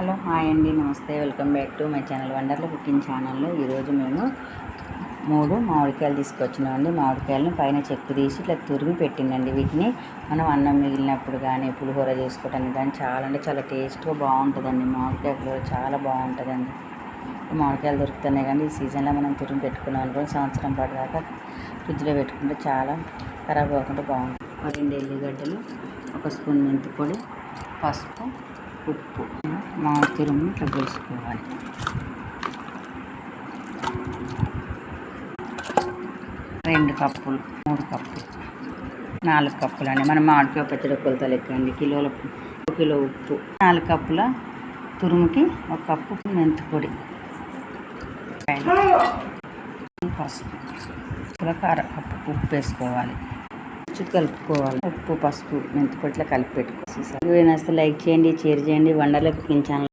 Hello hi అండి, నమస్తే. Welcome back to my channel Wonderla cooking ఛానల్లో. ఈరోజు మేము 3 మామిడికాయలు తీసుకొచ్చినామండి. మామిడికాయలను పైన చెక్కు తీసి ఇట్లా తురిమి పెట్టిందండి. వీటిని మనం అన్నం మిగిలినప్పుడు కానీ పులిహోర చేసుకోవడానికి కానీ చాలా టేస్ట్గా బాగుంటుందండి. మామిడికాయ పులిహోర చాలా బాగుంటుందండి. మామిడికాయలు దొరుకుతున్నాయి కానీ ఈ సీజన్లో మనం తురిమి పెట్టుకున్నాం అనుకోని సంవత్సరం పాటు దాకా ఫ్రిడ్జ్లో పెట్టుకుంటే చాలా ఖరాబ్ అవ్వకుండా బాగుంటుంది. 2 ఎల్లిగడ్డలు, 1 స్పూన్ మెంతి పొడి, పసుపు, ఉప్పు, మామిడి తురుము ఇట్లా పోసుకోవాలి. రెండు కప్పులు, 3 కప్పులు, 4 కప్పులు అండి. మనం మామిడికాయ పచ్చడి కొలత లెక్క అండి. కిలో ఉప్పు, 4 కప్పుల తురుముకి 1 కప్పు మెంతి పొడి, పసుపు, కప్పు ఉప్పు వేసుకోవాలి. కలుపుకోవాలి. ఉప్పు, పసుపు, మెంతి పొడి ఇట్లా కలిపి పెట్టుకోవాలి. వీడియో నచ్చితే లైక్ చేయండి, షేర్ చేయండి. Wonderla cooking channel